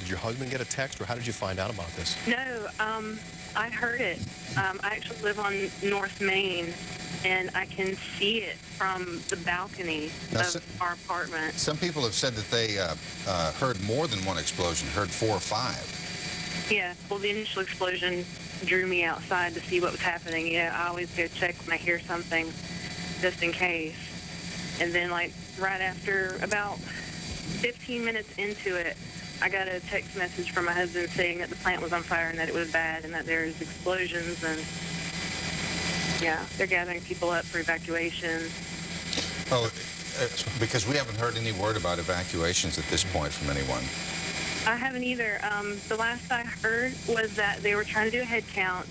Did your husband get a text, or how did you find out about this? No, I heard it. I actually live on North Main, and I can see it from the balcony of our apartment. Some people have said that they heard more than one explosion, heard 4 or 5. Yeah, well, the initial explosion drew me outside to see what was happening. You know, I always go check when I hear something, just in case. And then, like, right after about 15 minutes into it, I got a text message from my husband saying that the plant was on fire and that it was bad and that there's explosions, and yeah, they're gathering people up for evacuation. Oh, because we haven't heard any word about evacuations at this point from anyone. I haven't either. The last I heard was that they were trying to do a head count.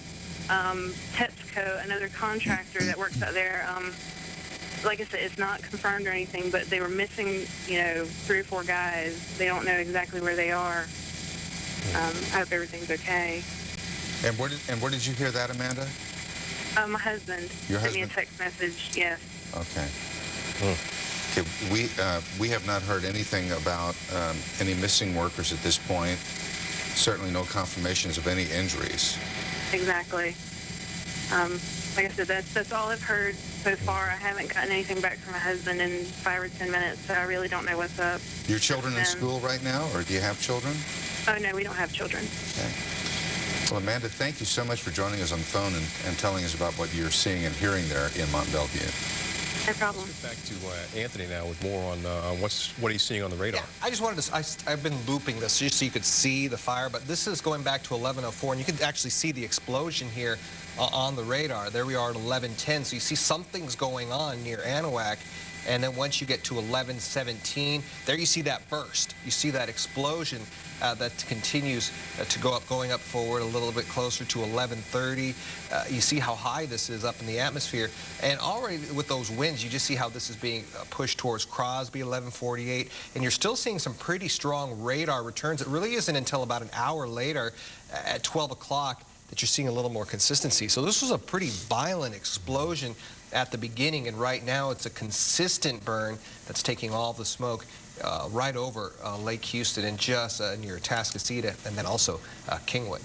Pepsico, another contractor that works out there, like I said, it's not confirmed or anything, but they were missing, you know, 3 or 4 guys. They don't know exactly where they are. I hope everything's okay. And where did you hear that, Amanda? My husband sent me a text message, yes. Okay. Okay, we have not heard anything about any missing workers at this point. Certainly no confirmations of any injuries. Exactly. Like I said, that's all I've heard so far. I haven't gotten anything back from my husband in 5 or 10 minutes, so I really don't know what's up. Your children in school right now, or do you have children? Oh, no, we don't have children. Okay. Well, Amanda, thank you so much for joining us on the phone and telling us about what you're seeing and hearing there in Mont Belvieu. No problem. Let's get back to Anthony now with more on what he's seeing on the radar. Yeah, I just wanted to, I've been looping this just so you could see the fire, but this is going back to 11:04, and you can actually see the explosion here on the radar. There we are at 11:10, so you see something's going on near Anahuac, and then once you get to 11:17, there you see that burst. You see that explosion that continues to go up, going up forward a little bit closer to 11:30. You see how high this is up in the atmosphere, and already with those winds, you just see how this is being pushed towards Crosby, 11:48, and you're still seeing some pretty strong radar returns. It really isn't until about an hour later at 12 o'clock that you're seeing a little more consistency. So this was a pretty violent explosion at the beginning, and right now it's a consistent burn that's taking all the smoke right over Lake Houston and just near Atascocita, and then also Kingwood.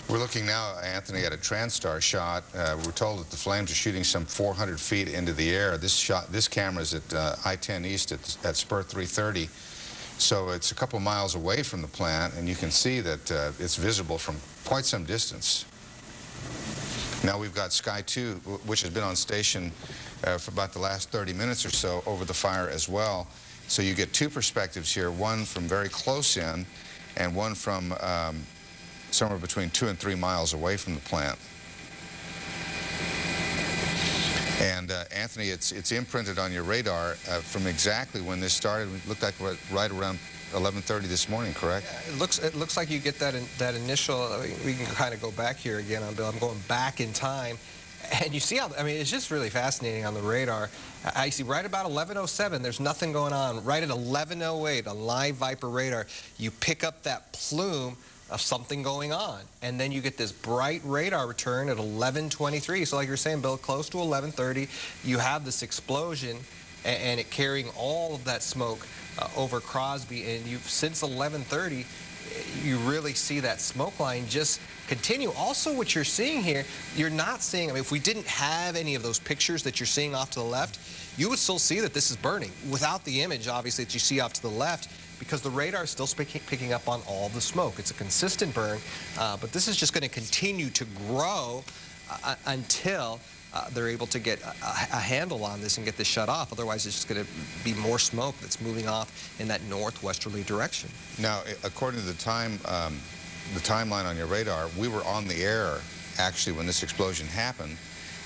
We're looking now, Anthony, at a TranStar shot. We're told that the flames are shooting some 400 feet into the air. This camera is at I-10 East at Spur 330. So it's a couple miles away from the plant, and you can see that it's visible from quite some distance. Now we've got Sky 2, which has been on station for about the last 30 minutes or so over the fire as well. So you get 2 perspectives here, one from very close in and one from somewhere between 2 and 3 miles away from the plant. And Anthony, it's imprinted on your radar from exactly when this started. It looked like right around 11:30 this morning, correct? Yeah, it looks like you get that initial. We can kind of go back here again on Bill. I'm going back in time, and you see how, I mean, it's just really fascinating on the radar. I see right about 11:07, there's nothing going on. Right at 11:08 on live Viper radar, you pick up that plume of something going on, and then you get this bright radar return at 11:23. So like you're saying, Bill, close to 11:30, you have this explosion, and it carrying all of that smoke over Crosby, and since 11:30, you really see that smoke line just continue. Also, what you're seeing here, you're not seeing, I mean, if we didn't have any of those pictures that you're seeing off to the left, you would still see that this is burning without the image, obviously, that you see off to the left, because the radar is still picking up on all the smoke. It's a consistent burn, but this is just going to continue to grow until they're able to get a handle on this and get this shut off. Otherwise, it's just going to be more smoke that's moving off in that northwesterly direction. Now, according to the timeline on your radar, we were on the air actually when this explosion happened.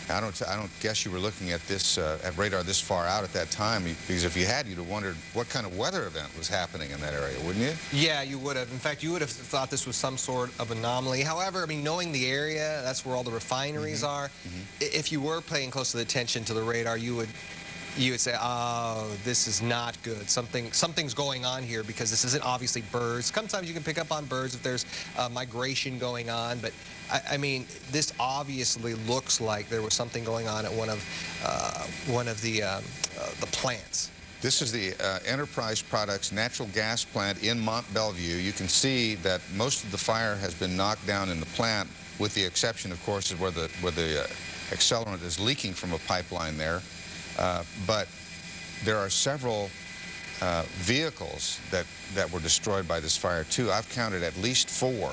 I don't guess you were looking at this at radar this far out at that time, because if you had, you'd have wondered what kind of weather event was happening in that area, wouldn't you? Yeah, you would have. In fact, you would have thought this was some sort of anomaly. However, I mean, knowing the area, that's where all the refineries are. If you were paying close attention to the radar, you would say, oh, this is not good. Something's going on here, because this isn't obviously birds. Sometimes you can pick up on birds if there's migration going on, but I mean, this obviously looks like there was something going on at one of the plants. This is the Enterprise Products natural gas plant in Mont Belvieu. You can see that most of the fire has been knocked down in the plant, with the exception, of course, is where the accelerant is leaking from a pipeline there. But there are several vehicles that were destroyed by this fire, too. I've counted at least 4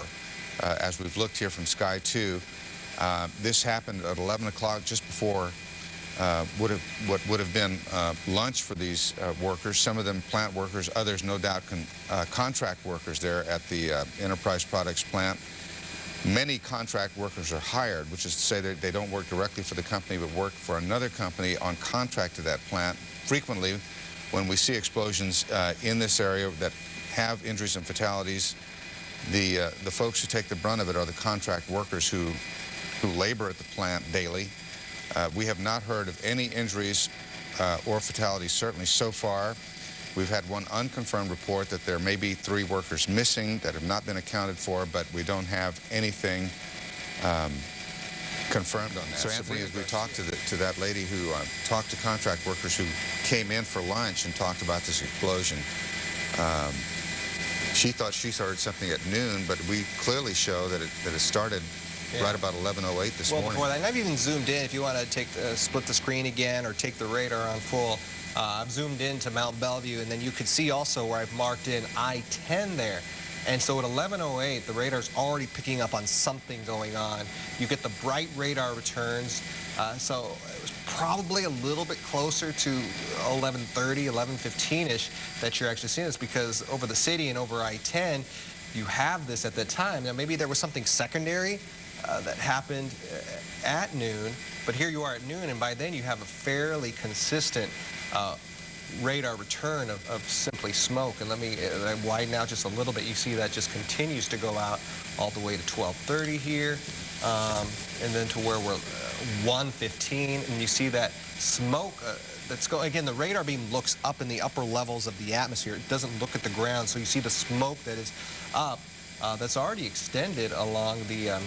as we've looked here from Sky 2. This happened at 11 o'clock, just before what would have been lunch for these workers, some of them plant workers, others no doubt contract workers there at the Enterprise Products plant. Many contract workers are hired, which is to say that they don't work directly for the company but work for another company on contract to that plant. Frequently, when we see explosions in this area that have injuries and fatalities, the folks who take the brunt of it are the contract workers who labor at the plant daily. We have not heard of any injuries or fatalities, certainly so far. We've had one unconfirmed report that there may be 3 workers missing that have not been accounted for, but we don't have anything confirmed on that. So, Anthony, as we talked to that lady who talked to contract workers who came in for lunch and talked about this explosion, she thought she heard something at noon, but we clearly show that it started right about 11:08 this morning. Well, before that, and I've even zoomed in. If you want to split the screen again or take the radar on full, I've zoomed in to Mont Belvieu, and then you could see also where I've marked in I-10 there. And so at 11:08, the radar's already picking up on something going on. You get the bright radar returns, so it was probably a little bit closer to 11:30, 11:15-ish that you're actually seeing this, because over the city and over I-10, you have this at that time. Now, maybe there was something secondary that happened at noon, but here you are at noon, and by then you have a fairly consistent radar return of simply smoke. And let me widen out just a little bit. You see that just continues to go out all the way to 12:30 here, and then to where we're 1:15, and you see that smoke that's going. Again, the radar beam looks up in the upper levels of the atmosphere. It doesn't look at the ground, so you see the smoke that is up. That's already extended along the,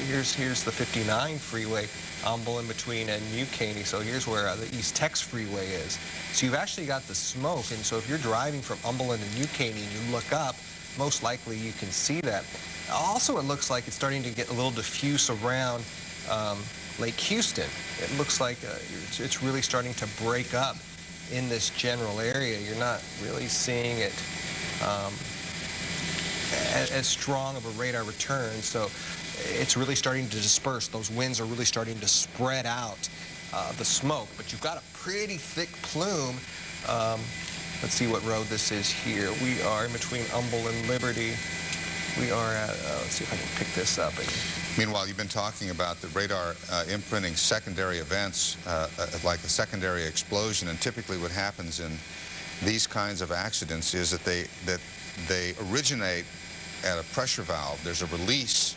here's the 59 freeway, in between New Caney. So here's where the East Tex freeway is. So you've actually got the smoke, and so if you're driving from Umberland to New Caney and you look up, most likely you can see that. Also, it looks like it's starting to get a little diffuse around Lake Houston. It looks like it's really starting to break up in this general area. You're not really seeing it as strong of a radar return, so it's really starting to disperse. Those winds are really starting to spread out the smoke, but you've got a pretty thick plume. Let's see what road this is here. We are in between Humble and Liberty. We are at, let's see if I can pick this up. Meanwhile, you've been talking about the radar imprinting secondary events, like a secondary explosion, and typically what happens in these kinds of accidents is that they originate at a pressure valve. There's a release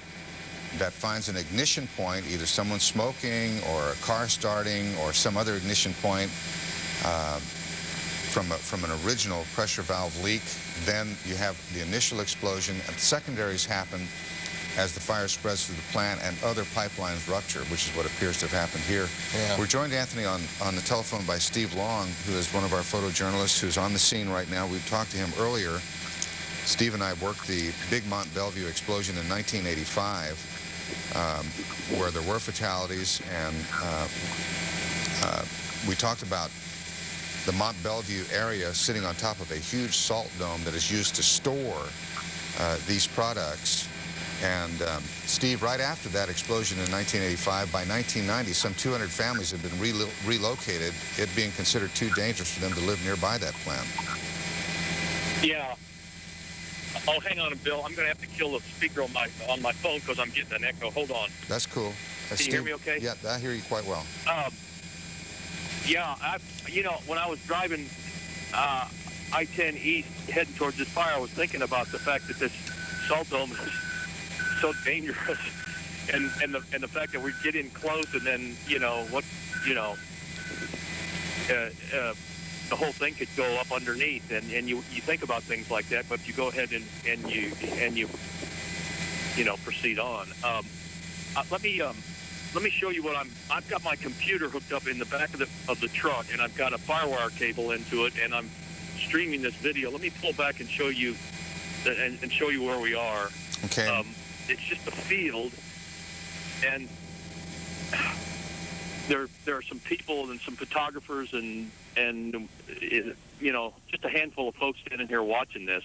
that finds an ignition point, either someone smoking or a car starting or some other ignition point from an original pressure valve leak. Then you have the initial explosion, and secondaries happen as the fire spreads through the plant and other pipelines rupture, which is what appears to have happened here. Yeah. We're joined, Anthony, on the telephone by Steve Long, who is one of our photojournalists who's on the scene right now. We talked to him earlier. Steve and I worked the big Mont Belvieu explosion in 1985, where there were fatalities, and we talked about the Mont Belvieu area sitting on top of a huge salt dome that is used to store these products. And Steve, right after that explosion in 1985, by 1990, some 200 families had been relocated, it being considered too dangerous for them to live nearby that plant. Yeah. Oh, hang on, Bill. I'm going to have to kill the speaker on my phone because I'm getting an echo. Hold on. That's cool. Can you hear me okay? Yeah, I hear you quite well. Yeah, when I was driving I-10 east heading towards this fire, I was thinking about the fact that this salt dome is so dangerous, and the fact that we get in close, and then the whole thing could go up underneath, and you think about things like that, but you go ahead and you proceed on. Let me let me show you what I've got my computer hooked up in the back of the truck, and I've got a firewire cable into it, and I'm streaming this video. Let me pull back and show you and show you where we are. Okay. It's just a field, and there are some people and some photographers and you know, just a handful of folks standing here watching this.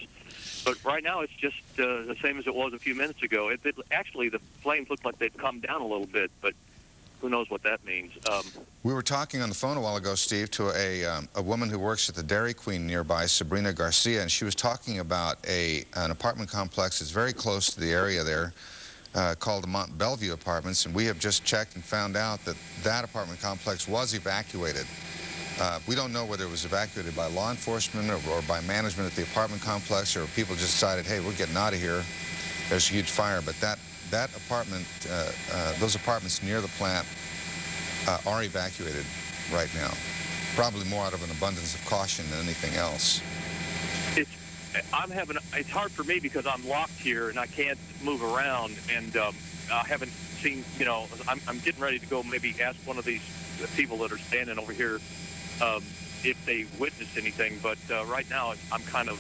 But right now it's just the same as it was a few minutes ago. Actually, the flames look like they've come down a little bit, but who knows what that means. We were talking on the phone a while ago, Steve, to a woman who works at the Dairy Queen nearby, Sabrina Garcia, and she was talking about an apartment complex that's very close to the area there called the Mont Bellevue Apartments, and we have just checked and found out that that apartment complex was evacuated. We don't know whether it was evacuated by law enforcement or by management at the apartment complex, or people just decided, hey, we're getting out of here. There's a huge fire. But that apartment, those apartments near the plant are evacuated right now, probably more out of an abundance of caution than anything else. It's hard for me because I'm locked here and I can't move around, and I haven't seen, you know, I'm getting ready to go maybe ask one of these people that are standing over here if they witnessed anything, but right now I'm kind of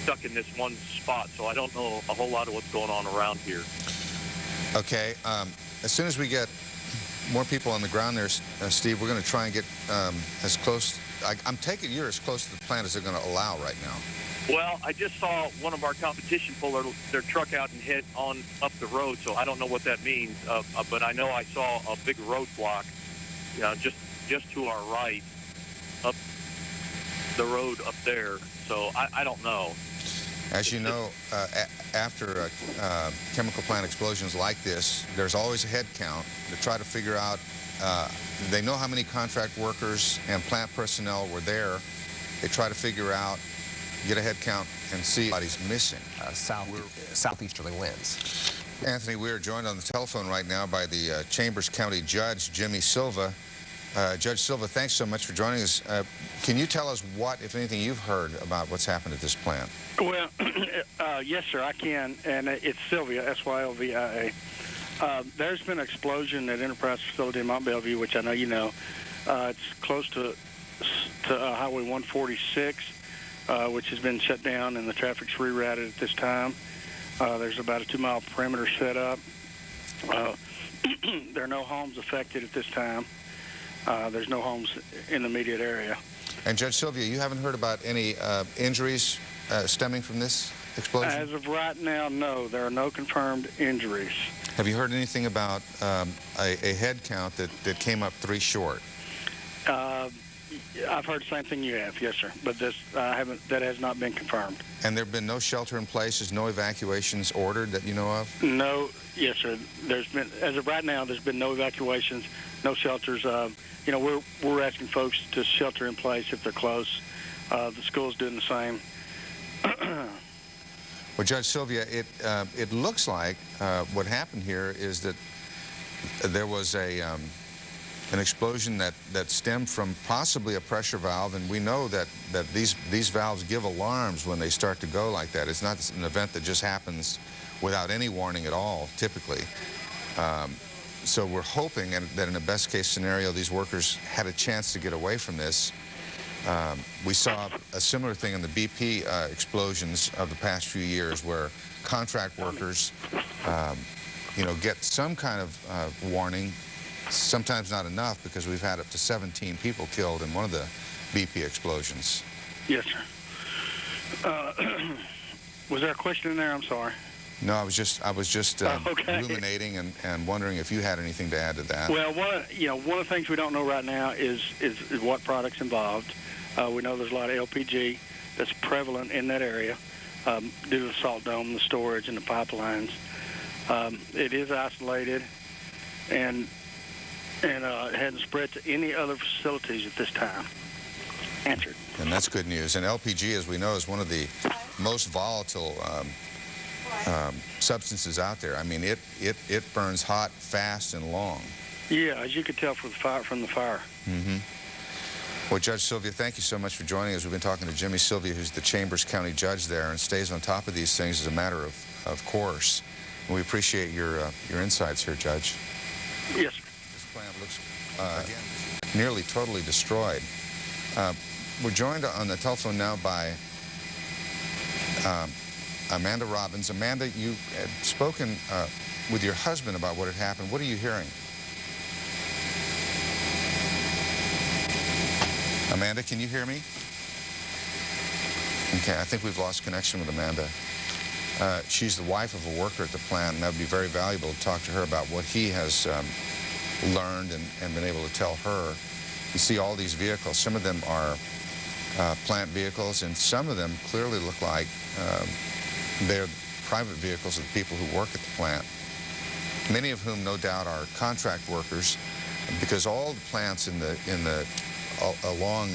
stuck in this one spot, so I don't know a whole lot of what's going on around here. Okay, as soon as we get more people on the ground there, Steve, we're going to try and get as close. I'm taking you're as close to the plant as they're going to allow right now. Well, I just saw one of our competition pull their truck out and head on up the road, so I don't know what that means, but I know I saw a big roadblock, you know, just to our right, up the road up there, so I don't know. As you know, after chemical plant explosions like this, there's always a head count to try to figure out. They know how many contract workers and plant personnel were there. They try to figure out, get a head count, and see body's missing. Southeasterly winds. Anthony, we are joined on the telephone right now by the Chambers County Judge, Jimmy Silva. Judge Silva, thanks so much for joining us. Can you tell us what, if anything, you've heard about what's happened at this plant? Well, yes, sir, I can, and it's Sylvia, S-Y-L-V-I-A. There's been an explosion at Enterprise Facility in Mont Bellevue, which I know you know. It's close to Highway 146, which has been shut down, and the traffic's rerouted at this time. There's about a 2-mile perimeter set up. There are no homes affected at this time. There's no homes in the immediate area. And Judge Sylvia, you haven't heard about any injuries stemming from this explosion? As of right now, no. There are no confirmed injuries. Have you heard anything about a head count that came up 3 short? I've heard the same thing you have, yes, sir. But that has not been confirmed. And there have been no shelter in places, no evacuations ordered that you know of? No, yes, sir. There's been, as of right now, there's been no evacuations, no shelters. You know, we're asking folks to shelter in place if they're close. The school's doing the same. Well, Judge Sylvia, it looks like what happened here is that there was an explosion that stemmed from possibly a pressure valve, and we know that these valves give alarms when they start to go like that. It's not an event that just happens without any warning at all, typically. So we're hoping that in a best-case scenario, these workers had a chance to get away from this. We saw a similar thing in the BP explosions of the past few years, where contract workers, you know, get some kind of warning. Sometimes not enough, because we've had up to 17 people killed in one of the BP explosions. Yes, sir. Was there a question in there? I'm sorry. No, I was just okay. ruminating and wondering if you had anything to add to that. Well, one of the things we don't know right now is what products involved. We know there's a lot of LPG that's prevalent in that area due to the salt dome, the storage, and the pipelines. It is isolated, and it hadn't spread to any other facilities at this time. Answered. And that's good news. And LPG, as we know, is one of the most volatile substances out there. I mean, it burns hot, fast, and long. Yeah, as you could tell from the fire. Mm-hmm. Well, Judge Sylvia, thank you so much for joining us. We've been talking to Jimmy Sylvia, who's the Chambers County Judge there, and stays on top of these things as a matter of course. And we appreciate your insights here, Judge. Yes, sir. plant looks nearly totally destroyed. We're joined on the telephone now by Amanda Robbins. Amanda, you had spoken with your husband about what had happened. What are you hearing? Amanda, can you hear me? Okay, I think we've lost connection with Amanda. She's the wife of a worker at the plant, and that would be very valuable to talk to her about what he has learned and been able to tell her. You see all these vehicles. Some of them are plant vehicles, and some of them clearly look like they're private vehicles of the people who work at the plant, many of whom no doubt are contract workers, because all the plants along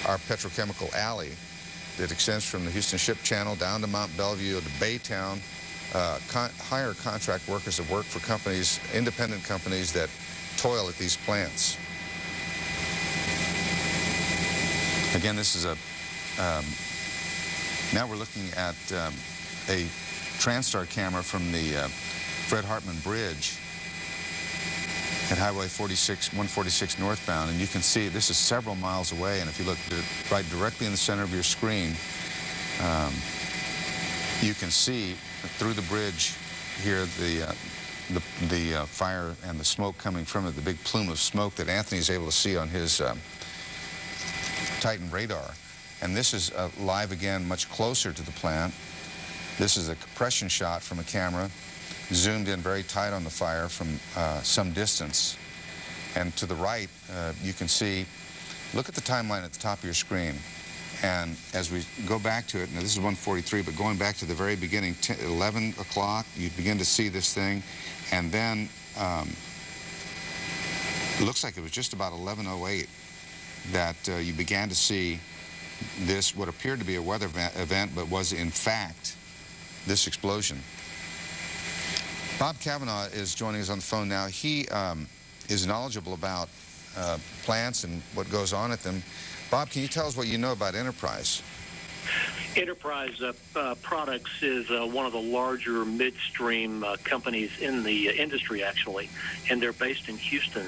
our petrochemical alley that extends from the Houston Ship Channel down to Mont Belvieu to Baytown hire contract workers that work for companies, independent companies that toil at these plants. Again, this is now we're looking at a TransStar camera from the Fred Hartman Bridge at Highway 146 northbound, and you can see this is several miles away, and if you look right directly in the center of your screen, you can see through the bridge here the fire and the smoke coming from it, the big plume of smoke that Anthony's able to see on his Titan radar. And this is live again, much closer to the plant. This is a compression shot from a camera, zoomed in very tight on the fire from some distance. And to the right, you can see, look at the timeline at the top of your screen. And as we go back to it, now this is 1:43, but going back to the very beginning, 11 o'clock, you begin to see this thing. And then it looks like it was just about 11:08 that you began to see this, what appeared to be a weather event, but was in fact this explosion. Bob Cavanaugh is joining us on the phone now. He is knowledgeable about plants and what goes on at them. Bob, can you tell us what you know about Enterprise? Enterprise Products is one of the larger midstream companies in the industry, actually, and they're based in Houston.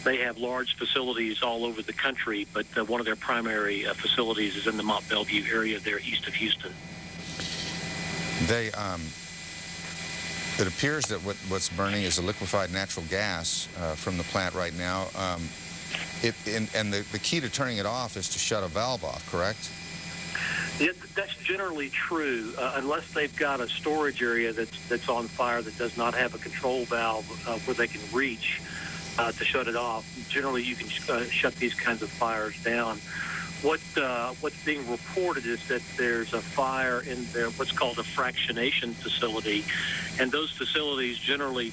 They have large facilities all over the country, but one of their primary facilities is in the Mont Belvieu area there east of Houston. They, it appears that what's burning is a liquefied natural gas from the plant right now. And the key to turning it off is to shut a valve off, correct? Yeah, that's generally true, unless they've got a storage area that's on fire that does not have a control valve where they can reach to shut it off. Generally, you can shut these kinds of fires down. What's being reported is that there's a fire in their what's called a fractionation facility, and those facilities generally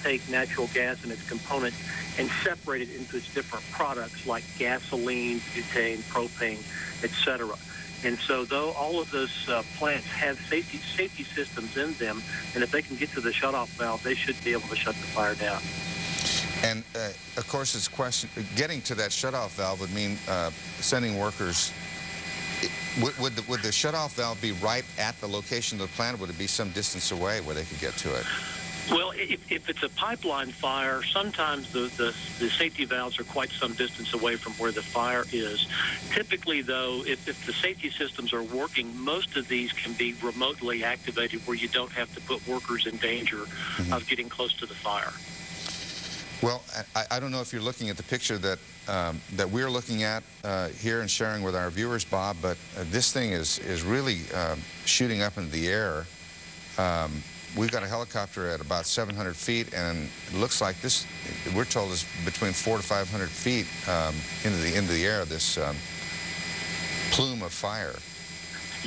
take natural gas and its components and separate it into its different products like gasoline, butane, propane, etc. And so, though all of those plants have safety systems in them, and if they can get to the shutoff valve, they should be able to shut the fire down. And of course, it's getting to that shutoff valve would mean sending workers. Would the shutoff valve be right at the location of the plant, or would it be some distance away where they could get to it? Well, if it's a pipeline fire, sometimes the safety valves are quite some distance away from where the fire is. Typically, though, if the safety systems are working, most of these can be remotely activated where you don't have to put workers in danger of getting close to the fire. Well, I don't know if you're looking at the picture that that we're looking at here and sharing with our viewers, Bob, but this thing is really shooting up into the air. We've got a helicopter at about 700 feet, and it looks like this, we're told, is between 400 to 500 feet into the air, this plume of fire.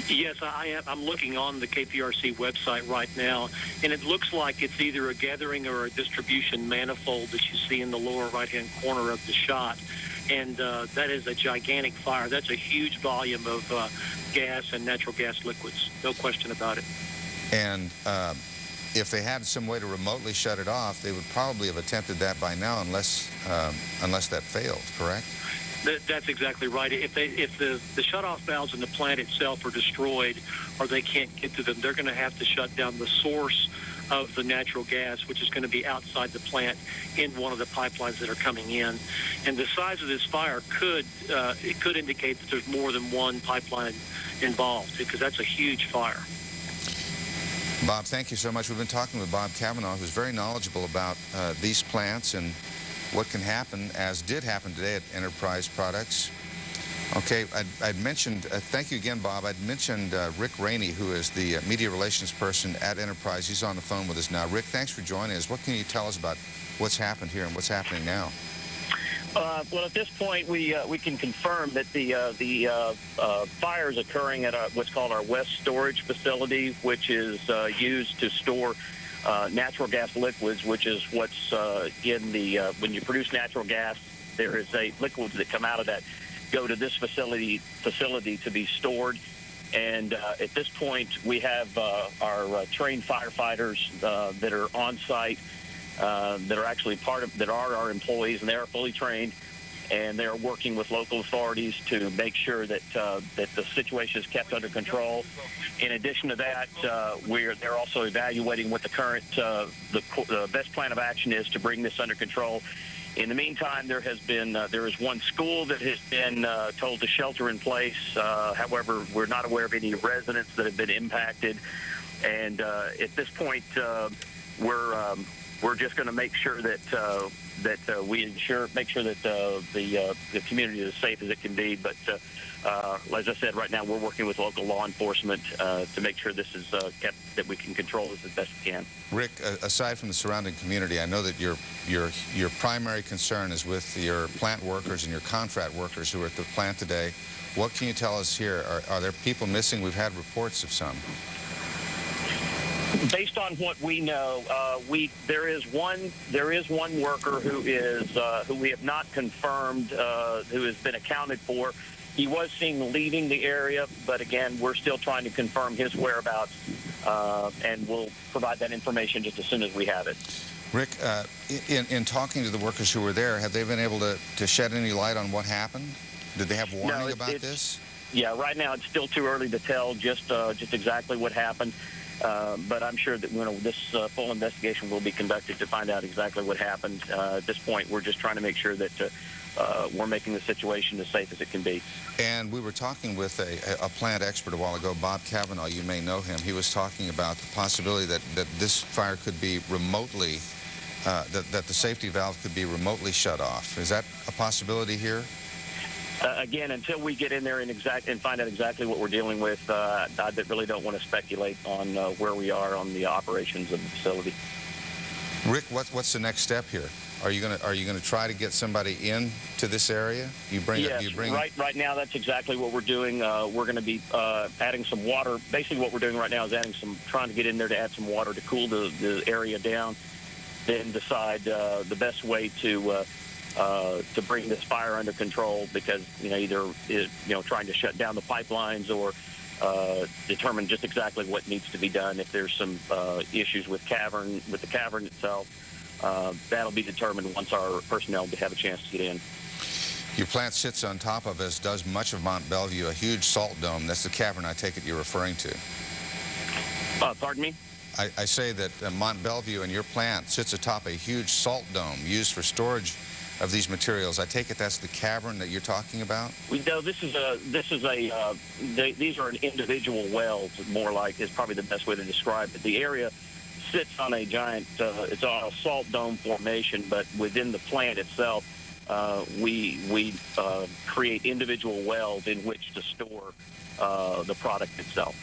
Yes, I'm looking on the KPRC website right now, and it looks like it's either a gathering or a distribution manifold that you see in the lower right-hand corner of the shot. And that is a gigantic fire. That's a huge volume of gas and natural gas liquids, no question about it. And if they had some way to remotely shut it off, they would probably have attempted that by now, unless that failed, correct? That's exactly right. If the shutoff valves in the plant itself are destroyed or they can't get to them, they're going to have to shut down the source of the natural gas, which is going to be outside the plant in one of the pipelines that are coming in. And the size of this fire could indicate that there's more than one pipeline involved, because that's a huge fire. Bob, thank you so much. We've been talking with Bob Cavanaugh, who's very knowledgeable about these plants and what can happen, as did happen today at Enterprise Products. Okay, I'd mentioned, thank you again, Bob. I'd mentioned Rick Rainey, who is the media relations person at Enterprise. He's on the phone with us now. Rick, thanks for joining us. What can you tell us about what's happened here and what's happening now? Well, at this point, we can confirm that the fire is occurring at what's called our West Storage Facility, which is used to store natural gas liquids, which is what's in the when you produce natural gas, there is a liquids that come out of that go to this facility to be stored. And at this point, we have our trained firefighters that are on site, that are actually that are our employees, and they are fully trained, and they're working with local authorities to make sure that that the situation is kept under control. In addition to that, they're also evaluating what the current the best plan of action is to bring this under control. In the meantime, there is one school that has been told to shelter in place. However, we're not aware of any residents that have been impacted, and at this point, we're just going to make sure that we make sure that the community is as safe as it can be. But as I said, right now we're working with local law enforcement to make sure this is kept, that we can control this as best we can. Rick, aside from the surrounding community, I know that your primary concern is with your plant workers and your contract workers who are at the plant today. What can you tell us here? Are there people missing? We've had reports of some. Based on what we know, there is one worker who we have not confirmed, who has been accounted for. He was seen leaving the area, but again, we're still trying to confirm his whereabouts, and we'll provide that information just as soon as we have it. Rick, in talking to the workers who were there, have they been able to shed any light on what happened? Did they have warning about this? Yeah, right now it's still too early to tell just exactly what happened. But I'm sure that this full investigation will be conducted to find out exactly what happened. At this point, we're just trying to make sure that we're making the situation as safe as it can be. And we were talking with a plant expert a while ago, Bob Cavanaugh. You may know him. He was talking about the possibility that this fire could be remotely, that the safety valve could be remotely shut off. Is that a possibility here? Again, until we get in there and find out exactly what we're dealing with, I really don't want to speculate on where we are on the operations of the facility. Rick, what's the next step here? Are you gonna try to get somebody in to this area? Right now that's exactly what we're doing. We're going to be adding some water. Basically, what we're doing right now is trying to get in there to add some water to cool the area down, then decide the best way to bring this fire under control, because either trying to shut down the pipelines or determine just exactly what needs to be done. If there's some issues with the cavern itself, that'll be determined once our personnel have a chance to get in. Your plant sits on top of, as does much of Mont Belvieu, a huge salt dome. That's the cavern I take it you're referring to. Pardon me? I say that Mont Belvieu and your plant sits atop a huge salt dome used for storage of these materials. I take it that's the cavern that you're talking about? No, these are individual wells, more like, is probably the best way to describe it. The area sits on a giant, it's on a salt dome formation, but within the plant itself, we create individual wells in which to store the product itself.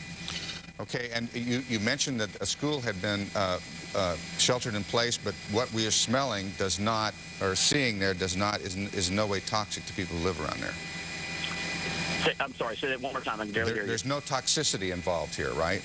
Okay, and you mentioned that a school had been sheltered in place, but what we are smelling does not, or seeing there does not, is in no way toxic to people who live around there. I'm sorry, say that one more time. I can barely hear you. There's no toxicity involved here, right?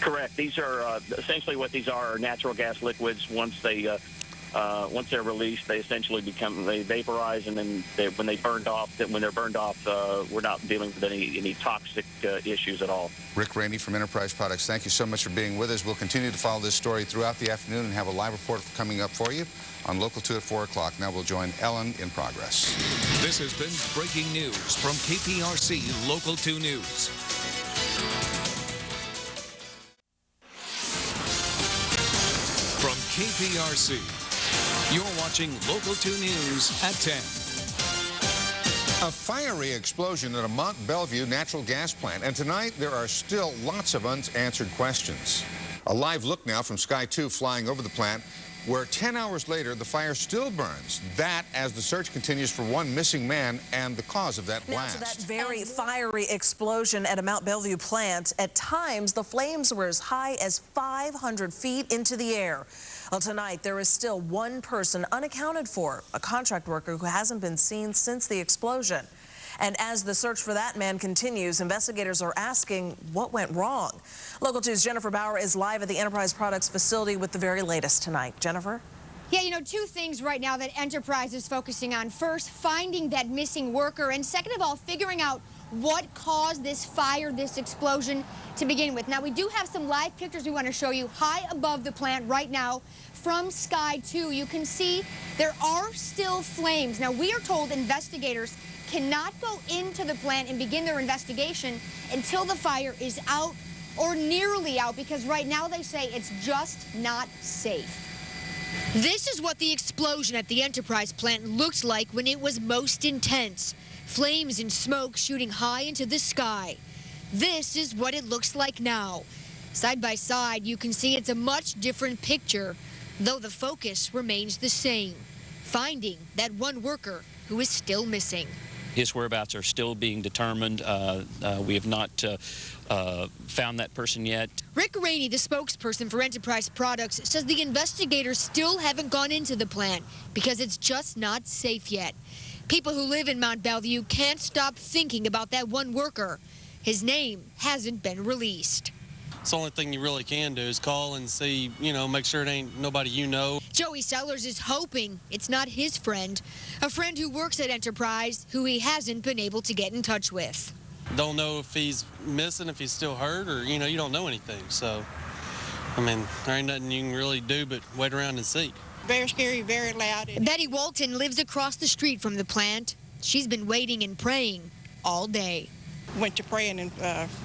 Correct. These are essentially what these are natural gas liquids. Once they're released, they essentially they vaporize, and then when they're burned off, we're not dealing with any toxic issues at all. Rick Rainey from Enterprise Products, thank you so much for being with us. We'll continue to follow this story throughout the afternoon and have a live report coming up for you on Local 2 at 4 o'clock. Now we'll join Ellen in progress. This has been breaking news from KPRC Local 2 News. KPRC. You're watching Local 2 News at 10. A fiery explosion at a Mont Belvieu natural gas plant, and tonight there are still lots of unanswered questions. A live look now from Sky 2 flying over the plant, where 10 hours later the fire still burns. That as the search continues for one missing man and the cause of that blast. Now to that very fiery explosion at a Mont Belvieu plant. At times, the flames were as high as 500 feet into the air. Well, tonight, there is still one person unaccounted for, a contract worker who hasn't been seen since the explosion. And as the search for that man continues, investigators are asking what went wrong. Local 2's Jennifer Bauer is live at the Enterprise Products facility with the very latest tonight. Jennifer? Yeah, you know, two things right now that Enterprise is focusing on. First, finding that missing worker, and second of all, figuring out what caused this fire, this explosion to begin with. Now, we do have some live pictures we want to show you high above the plant right now from Sky 2. You can see there are still flames. Now, we are told investigators cannot go into the plant and begin their investigation until the fire is out or nearly out, because right now they say it's just not safe. This is what the explosion at the Enterprise plant looked like when it was most intense. Flames and smoke shooting high into the sky. This is what it looks like now. Side by side, you can see it's a much different picture, though the focus remains the same, finding that one worker who is still missing. His whereabouts are still being determined. We have not found that person yet. Rick Rainey, the spokesperson for Enterprise Products, says the investigators still haven't gone into the plant because it's just not safe yet. People who live in Mont Belvieu can't stop thinking about that one worker. His name hasn't been released. It's the only thing you really can do is call and see, make sure it ain't nobody you know. Joey Sellers is hoping it's not his friend, a friend who works at Enterprise who he hasn't been able to get in touch with. Don't know if he's missing, if he's still hurt, or, you don't know anything. So, there ain't nothing you can really do but wait around and see. Very scary, very loud. Betty Walton lives across the street from the plant. She's been waiting and praying all day. Went to praying and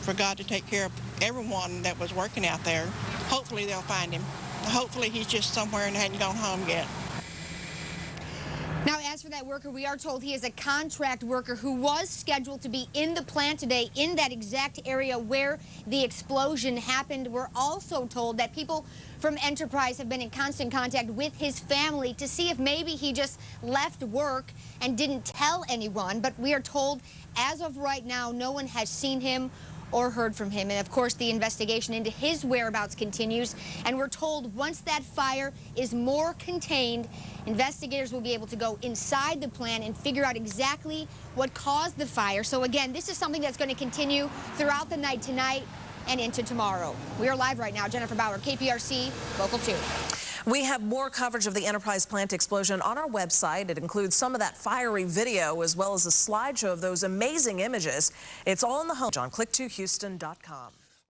for God to take care of everyone that was working out there. Hopefully they'll find him. Hopefully he's just somewhere and hadn't gone home yet. Now, as for that worker, we are told he is a contract worker who was scheduled to be in the plant today in that exact area where the explosion happened. We're also told that people from Enterprise have been in constant contact with his family to see if maybe he just left work and didn't tell anyone. But we are told, as of right now, no one has seen him or heard from him. And of course, the investigation into his whereabouts continues. And we're told once that fire is more contained, investigators will be able to go inside the plant and figure out exactly what caused the fire. So again, this is something that's going to continue throughout the night tonight and into tomorrow. We are live right now. Jennifer Bauer, KPRC, Local 2. We have more coverage of the Enterprise plant explosion on our website. It includes some of that fiery video as well as a slideshow of those amazing images. It's all in the home on click2houston.com.